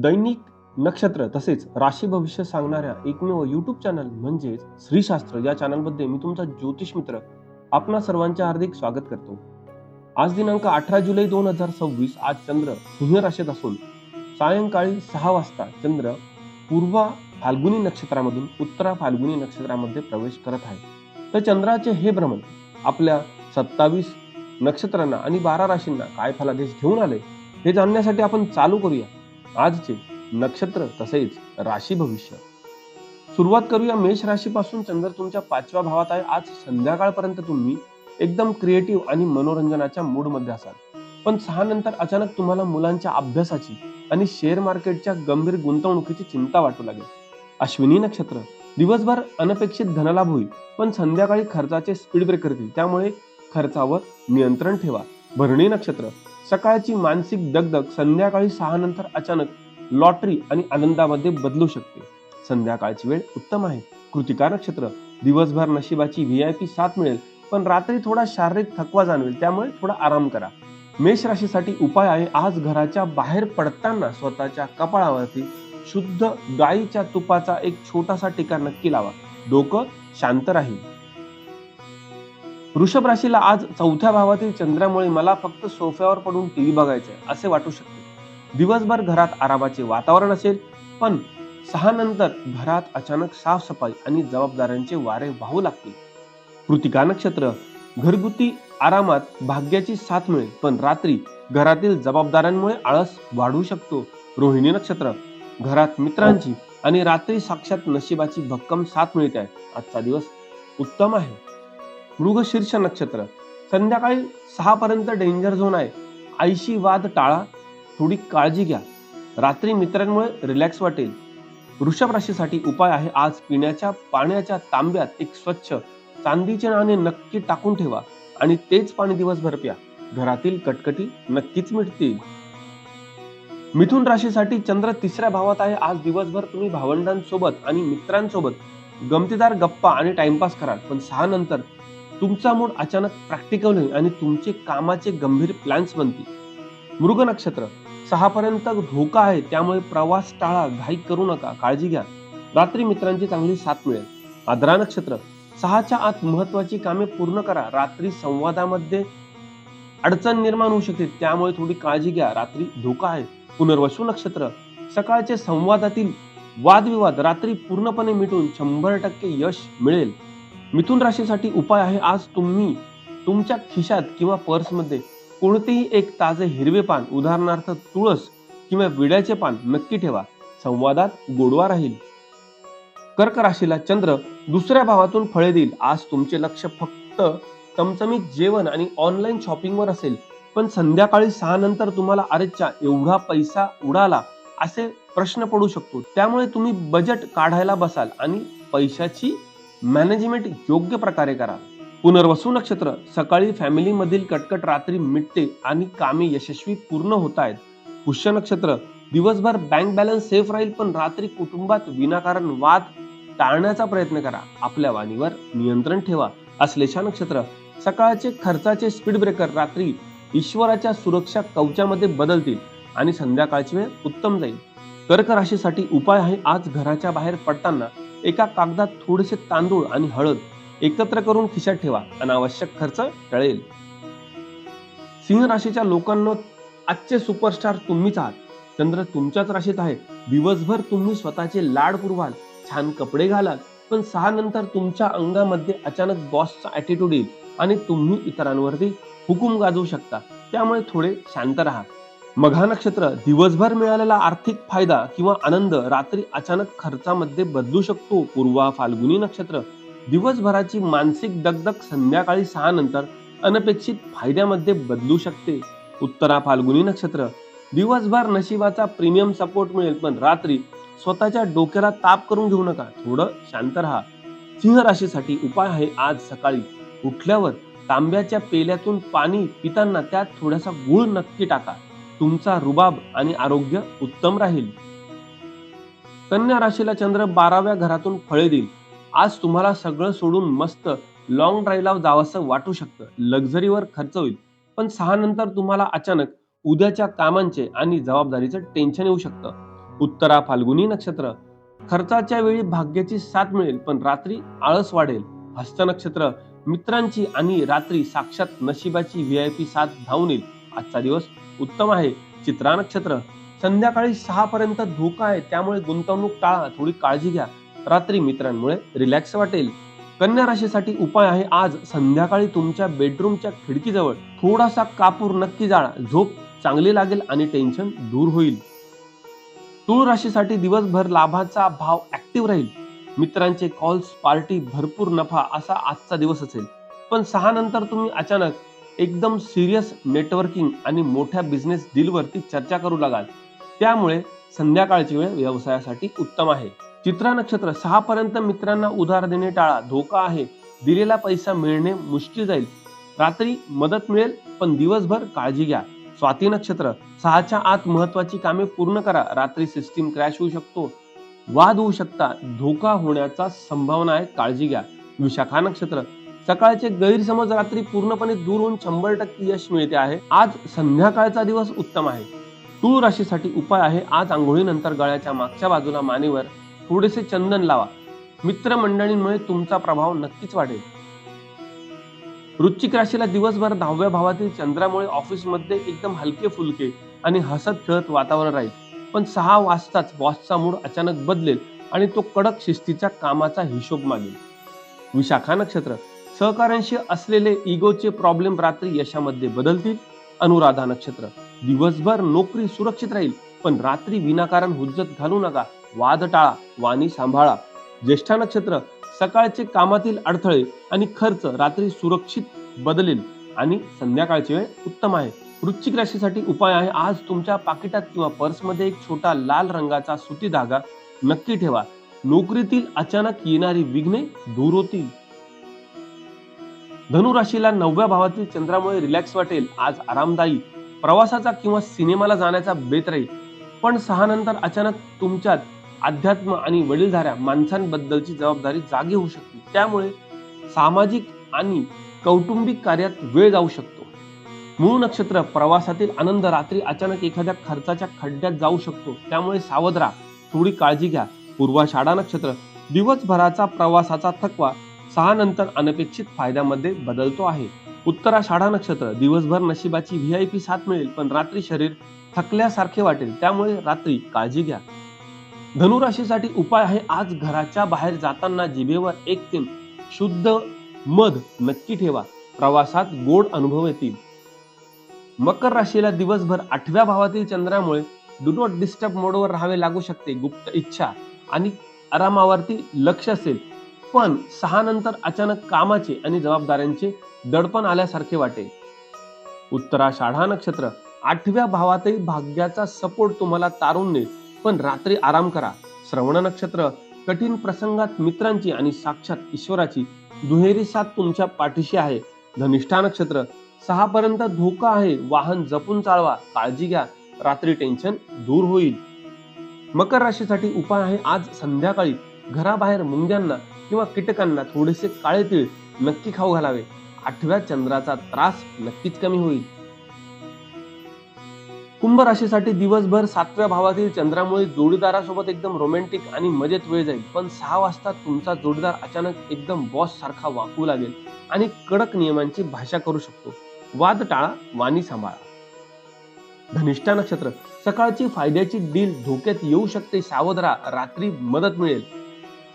दैनिक नक्षत्र तसेच राशी भविष्य सांगणाऱ्या एकमेव यूट्यूब चॅनल म्हणजेच श्रीशास्त्र या चॅनलमध्ये मी तुमचा ज्योतिष मित्र आपणा सर्वांचे हार्दिक स्वागत करतो. आज दिनांक 18 जुलै 2026. आज चंद्र सिंह राशीत असून सायंकाळी 6 वाजता चंद्र पूर्वा फाल्गुनी नक्षत्रामधून उत्तरा फाल्गुनी नक्षत्रामध्ये प्रवेश करत आहे. तर चंद्राचे हे भ्रमण आपल्या 27 नक्षत्रांना आणि 12 राशींना काय फलादेश घेऊन आले हे जाणण्यासाठी आपण चालू करूया आजचे नक्षत्र तसेच राशी भविष्य. सुरुवात करूया मेष राशीपासून. चंद्र तुमच्या 5व्या भावात आहे. आज संध्याकाळपर्यंत तुम्ही एकदम क्रिएटिव्ह आणि मनोरंजनाच्या मूड मध्ये असाल, पण 6 नंतर अचानक तुम्हाला मुलांच्या अभ्यासाची आणि शेअर मार्केटच्या गंभीर गुंतवणुकीची चिंता वाटू लागेल. अश्विनी नक्षत्र दिवसभर अनपेक्षित धनलाभ होईल, पण संध्याकाळी खर्चाचे स्पीड ब्रेकर येतील, त्यामुळे खर्चावर नियंत्रण ठेवा. भरणी नक्षत्र सकाळची मानसिक दगदग संध्याकाळी 6 नंतर अचानक लॉटरी आणि आनंदामध्ये बदलू शकते. संध्याकाळची वेळ उत्तम आहे. कृतिका नक्षत्र दिवसभर नशिबाची VIP साथ मिळेल, पण रात्री थोडा शारीरिक थकवा जाणवेल, त्यामुळे थोडा आराम करा. मेष राशीसाठी उपाय आहे. आज घराच्या बाहेर पडताना स्वतःच्या कपाळावरती शुद्ध गाईच्या तुपाचा एक छोटासा टिका नक्की लावा. डोकं शांत राहील. वृषभ राशीला आज 4थ्या भावातील चंद्रामुळे मला फक्त सोफ्यावर पडून टीव्ही बघायचंय असे वाटू शकते. दिवसभर घरात आरामाचे वातावरण असेल, पण 6 नंतर घरात अचानक साफसफाई आणि जबाबदाऱ्यांचे वारे वाहू लागतील. कृतिका नक्षत्र घरगुती आरामात भाग्याची साथ मिळेल, पण रात्री घरातील जबाबदाऱ्यांमुळे आळस वाढू शकतो. रोहिणी नक्षत्र घरात मित्रांची आणि रात्री साक्षात नशिबाची भक्कम साथ मिळते आहे. आजचा दिवस उत्तम आहे. मृगशीर्ष नक्षत्र संध्याकाळी 6 पर्यंत डेंजर झोन आहे. आईशी वाद टाळा, थोडी काळजी घ्या. रात्री मित्रांमुळे रिलॅक्स वाटेल. वृषभ राशीसाठी उपाय आहे. आज पिण्याच्या पाण्याच्या तांब्यात एक स्वच्छ चांदीचे नाणे नक्की टाकून ठेवा आणि तेच पाणी दिवसभर प्या. घरातील कटकटी नक्कीच मिटतील. मिथुन राशीसाठी चंद्र 3ऱ्या भावात आहे. आज दिवसभर तुम्ही भावंडांसोबत आणि मित्रांसोबत गमतीदार गप्पा आणि टाइमपास कराल, पण 6 नंतर तुमचा मूड अचानक प्रॅक्टिकल होईल आणि तुमचे कामाचे गंभीर प्लॅन्स बनतील. मृग नक्षत्र 6 पर्यंत धोका आहे, त्यामुळे प्रवास टाळा, घाई करू नका, काळजी घ्या. रात्री मित्रांची चांगली साथ मिळेल. आद्रा नक्षत्र 6च्या आत महत्वाची कामे पूर्ण करा. रात्री संवादामध्ये अडचण निर्माण होऊ शकते, त्यामुळे थोडी काळजी घ्या. रात्री धोका आहे. पुनर्वसू नक्षत्र सकाळचे संवादातील वादविवाद रात्री पूर्णपणे मिटून 100% यश मिळेल. मिथुन राशीसाठी उपाय आहे. आज तुम्ही तुमच्या खिशात किंवा पर्समध्ये कोणतेही एक ताजे हिरवे पान, उदाहरणार्थ तुळस किंवा विड्याचे पान नक्की ठेवा. संवादात गोडवा राहील. कर्क राशीला चंद्र 2ऱ्या भावातून फळे देईल. आज तुमचे लक्ष फक्त चमचमीत जेवण आणि ऑनलाईन शॉपिंगवर असेल, पण संध्याकाळी 6 नंतर तुम्हाला अरेच्या एवढा पैसा उडाला असे प्रश्न पडू शकतो, त्यामुळे तुम्ही बजेट काढायला बसाल आणि पैशाची मॅनेजमेंट योग्य प्रकारे करा. पुनर्वसू नक्षत्र सकाळी फॅमिली मधील कटकट रात्री मिटते आणि कामे यशस्वी पूर्ण होत आहेत. पुष्य नक्षत्र दिवसभर बँक बॅलन्स सेफ राहील, पण रात्री कुटुंबात विनाकारण वाद टाळण्याचा प्रयत्न करा. आपल्या वाणीवर नियंत्रण ठेवा. आश्लेषा नक्षत्र सकाळचे खर्चाचे स्पीड ब्रेकर रात्री ईश्वराच्या सुरक्षा कवचामध्ये बदलतील आणि संध्याकाळची वेळ उत्तम जाईल. कर्क राशीसाठी उपाय आहे. आज घराच्या बाहेर पडताना एका कागदात थोडेसे तांदूळ आणि हळद एकत्र करून खिशात ठेवा. अनावश्यक खर्च टळेल. सिंह राशीच्या लोकांना आजचे सुपरस्टार तुम्हीच आहात. चंद्र तुमच्याच राशीत आहे. दिवसभर तुम्ही स्वतःचे लाड पुरवाल, छान कपडे घालाल, पण 6 नंतर तुमच्या अंगामध्ये अचानक बॉसचा ॲटिट्यूड येईल आणि तुम्ही इतरांवरती हुकूम गाजवू शकता, त्यामुळे थोडे शांत राहा. मघा नक्षत्र दिवसभर मिळालेला आर्थिक फायदा किंवा आनंद रात्री अचानक खर्चामध्ये बदलू शकतो. पूर्वा फाल्गुनी नक्षत्र दिवसभराची मानसिक दगदग संध्याकाळी 6 नंतर अनपेक्षित फायद्यामध्ये बदलू शकते. उत्तरा फाल्गुनी नक्षत्र दिवसभर नशिबाचा प्रीमियम सपोर्ट मिळेल, पण रात्री स्वतःच्या डोक्याला ताप करून घेऊ नका, थोडं शांत राहा. सिंह राशीसाठी उपाय आहे. आज सकाळी उठल्यावर तांब्याच्या पेल्यातून पाणी पिताना त्यात थोडासा गुळ नक्की टाका. तुमचा रुबाब आणि आरोग्य उत्तम राहील. कन्या राशीला चंद्र 12व्या घरातून फळे देईल. आज तुम्हाला सगळं सोडून मस्त लॉंग ड्राईव्हला जावंसं वाटू शकतं. लक्झरीवर खर्च होईल, पण 6 नंतर तुम्हाला अचानक उद्याच्या कामांचे आणि जबाबदारीचं टेन्शन येऊ शकतं. उत्तरा फाल्गुनी नक्षत्र, खर्चाच्या वेळी भाग्याची साथ मिळेल पण रात्री आळस वाढेल. हस्त नक्षत्र, मित्रांची आणि रात्री साक्षात नशिबाची व्हीआयपी साथ धावून येईल. आजचा दिवस उत्तम आहे. चित्रा नक्षत्र, संध्याकाळी 6 पर्यंत धोका आहे, त्यामुळे गुंतवणूक टाळा, थोडी काळजी घ्या. रात्री मित्रांमुळे रिलॅक्स वाटेल. कन्या राशीसाठी उपाय आहे, आज संध्याकाळी तुमच्या बेडरूमच्या खिडकीजवळ थोडासा कापूर नक्की जाळा. झोप चांगली लागेल आणि टेन्शन दूर होईल. तुळ राशीसाठी दिवसभर लाभाचा भाव ऍक्टिव्ह राहील. मित्रांचे कॉल्स, पार्टी, भरपूर नफा असा आजचा दिवस असेल. पण 6 नंतर तुम्ही अचानक एकदम सिरियस नेटवर्किंग आणि मोठ्या बिझनेस डीलवरती चर्चा करू लागाल. त्यामुळे संध्याकाळची वेळ व्यवसायासाठी उत्तम आहे. चित्रा नक्षत्र, 6 पर्यंत मित्रांना उधार देणे टाळा, धोका आहे. दिलेला पैसा मिळणे मुश्किल जाईल. रात्री मदत मिळेल पण दिवसभर काळजी घ्या. स्वाती नक्षत्र, 6च्या आत महत्वाची कामे पूर्ण करा. रात्री सिस्टीम क्रॅश होऊ शकतो, वाद होऊ शकता, धोका होण्याचा संभावना आहे, काळजी घ्या. विशाखा नक्षत्र, सकाळचे गैरसमज रात्री पूर्णपणे दूर होऊन 100% यश मिळते आहे. आज संध्याकाळचा दिवस उत्तम आहे. तूळ राशीसाठी उपाय आहे, आज आंघोळीनंतर गळ्याच्या मागच्या बाजूला मानेवर थोडेसे चंदन लावा. मित्रमंडळींमुळे तुमचा प्रभाव नक्कीच वाढेल. वृश्चिक राशीला दिवसभर 10व्या भावातील चंद्रामुळे ऑफिसमध्ये एकदम हलके फुलके आणि हसत खेळत वातावरण राहील. पण 6 वाजताच बॉसचा मूड अचानक बदलेल आणि तो कडक शिस्तीच्या कामाचा हिशोब मागेल. विशाखा नक्षत्र, सहकाऱ्यांशी असलेले इगोचे प्रॉब्लेम रात्री यशामध्ये बदलतील. अनुराधा नक्षत्र, दिवसभर नोकरी सुरक्षित राहील पण रात्री विनाकारण हुज्जत घालू नका. वाद टाळा, वाणी सांभाळा. ज्येष्ठा नक्षत्र, सकाळचे कामातील अडथळे आणि खर्च रात्री सुरक्षित बदलेल आणि संध्याकाळची वेळ उत्तम आहे. वृश्चिक राशीसाठी उपाय आहे, आज तुमच्या पाकिटात किंवा पर्समध्ये एक छोटा लाल रंगाचा सुती धागा नक्की ठेवा. नोकरीतील अचानक येणारी विघ्ने दूर होतील. धनु राशीला 9व्या भावातील चंद्रामुळे रिलॅक्स वाटेल. आज आरामदायी प्रवासाचा किंवा सिनेमाला जाण्याचा बेत राहील. पण 6 नंतर अचानक तुमच्यात अध्यात्म आणि वडीलधाऱ्या माणसांबद्दलची जबाबदारी जागी होऊ शकते. त्यामुळे सामाजिक आणि कौटुंबिक कार्यात वेळ जाऊ शकतो. मूळ नक्षत्र, प्रवासातील आनंद रात्री अचानक एखाद्या खर्चाच्या खड्ड्यात जाऊ शकतो, त्यामुळे सावध राहा, थोडी काळजी घ्या. पूर्वाषाढा नक्षत्र, दिवसभराचा प्रवासाचा थकवा 6 नंतर अनपेक्षित फायद्यामध्ये बदलतो आहे. उत्तराषाढा नक्षत्र, दिवसभर नशिबाची व्हीआयपी साथ मिळेल पण रात्री शरीर थकल्यासारखे वाटेल, त्यामुळे रात्री काळजी घ्या. धनुराशीसाठी उपाय आहे, आज घराच्या बाहेर जाताना जिभेवर 1 थेंब शुद्ध मध नक्की ठेवा. प्रवासात गोड अनुभव येतील. मकर राशीला दिवसभर 8व्या भावातील चंद्रामुळे डू नॉट डिस्टर्ब मोडवर राहावे लागू शकते. गुप्त इच्छा आणि आरामावरती लक्ष असेल पण 6 नंतर अचानक कामाचे आणि जबाबदाऱ्यांचे दडपण आल्यासारखे वाटेल. उत्तराषाढा नक्षत्र, 8व्या भावातही भाग्याचा सपोर्ट तुम्हाला तारून नेईल पण रात्री आराम करा. श्रवण नक्षत्र, कठीण प्रसंगात मित्रांची आणि साक्षात ईश्वराची दुहेरी साथ तुमच्या पाठीशी आहे. धनिष्ठा नक्षत्र, 6 पर्यंत धोका आहे, वाहन जपून चालवा, काळजी घ्या, रात्री टेन्शन दूर होईल. मकर राशीसाठी उपाय आहे, आज संध्याकाळी घराबाहेर मुंग्यांना किंवा कीटकांना थोडेसे काळे तीळ नक्की खाऊ घालावे. 8व्या चंद्राचा त्रास नक्कीच कमी होईल. कुंभ राशीसाठी दिवसभर 7व्या भावातील चंद्रामुळे जोडीदारासोबत एकदम रोमॅन्टिक आणि मजेत वेळ जाईल पण 6 वाजता तुमचा जोडीदार अचानक एकदम बॉस सारखा वाकू लागेल आणि कडक नियमांची भाषा करू शकतो. वाद टाळा, वाणी सांभाळा. धनिष्ठा नक्षत्र, सकाळची फायद्याची डील धोक्यात येऊ शकते, सावध राहा, रात्री मदत मिळेल.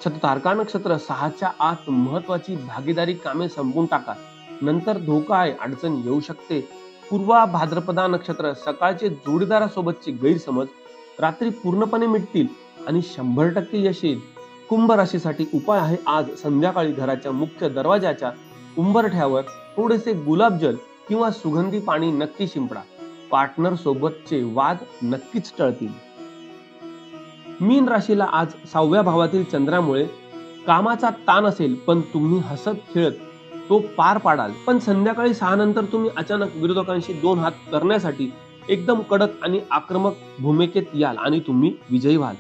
शततारका नक्षत्र, 6च्या आत महत्वाची भागीदारी कामे संपवून टाका, नंतर धोका आहे, अडचण येऊ शकते. पूर्वा भाद्रपदा नक्षत्र, सकाळचे जोडीदारासोबतचे गैरसमज रात्री पूर्णपणे मिटतील आणि 100% यश येईल. कुंभ राशीसाठी उपाय आहे, आज संध्याकाळी घराच्या मुख्य दरवाजाच्या उंबरठ्यावर थोडेसे गुलाबजल किंवा सुगंधी पाणी नक्की शिंपडा. पार्टनर सोबतचे वाद नक्कीच टळतील. मीन राशीला आज 6व्या भावातील चंद्रामुळे कामाचा ताण असेल पण तुम्ही हसत खेळत तो पार पाडाल. पण संध्याकाळी 6 नंतर तुम्ही अचानक विरोधकांशी 2 हात करण्यासाठी एकदम कडक आणि आक्रमक भूमिकेत याल आणि तुम्ही विजयी व्हाल.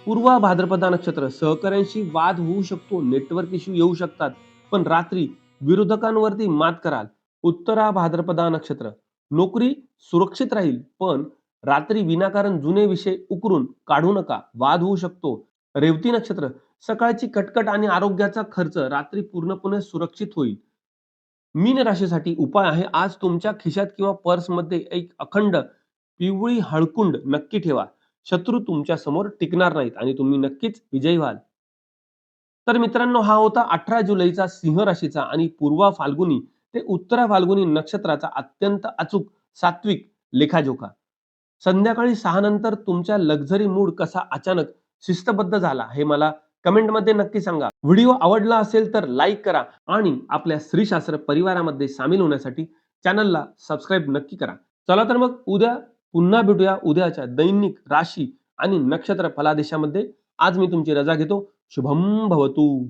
पूर्वा भाद्रपदा नक्षत्र, सहकाऱ्यांशी वाद होऊ शकतो, नेटवर्क इश्यू येऊ शकतात पण रात्री विरोधकांवरती मात कराल. उत्तरा भाद्रपदा नक्षत्र, नोकरी सुरक्षित राहील पण रात्री विनाकारण जुने विषय उकरून काढू नका, वाद होऊ शकतो. रेवती नक्षत्र, सकाळची कटकट आणि आरोग्याचा खर्च रात्री पूर्णपणे सुरक्षित होईल. मीन राशीसाठी उपाय आहे, आज तुमच्या खिशात किंवा पर्समध्ये एक अखंड पिवळी हळकुंड नक्की ठेवा. शत्रू तुमच्या समोर टिकणार नाहीत आणि तुम्ही नक्कीच विजयी व्हाल. तर मित्रांनो, हा होता 18 जुलैचा सिंह राशीचा आणि पूर्वा फाल्गुनी ते उत्तरा फाल्गुनी नक्षत्राचा अत्यंत अचूक सात्विक लेखाजोखा. संध्याकाळी 6 नंतर तुमच्या लक्झरी मूड कसा अचानक शिस्तबद्ध झाला हे मला कमेंटमध्ये नक्की सांगा. व्हिडिओ आवडला असेल तर लाईक करा आणि आपल्या स्त्रीशास्त्र परिवारामध्ये सामील होण्यासाठी चॅनलला सबस्क्राईब नक्की करा. चला तर मग उद्या पुन्हा भेटूया उद्याच्या दैनिक राशी आणि नक्षत्र फलादेशामध्ये. आज मी तुमची रजा घेतो. शुभम भवतु.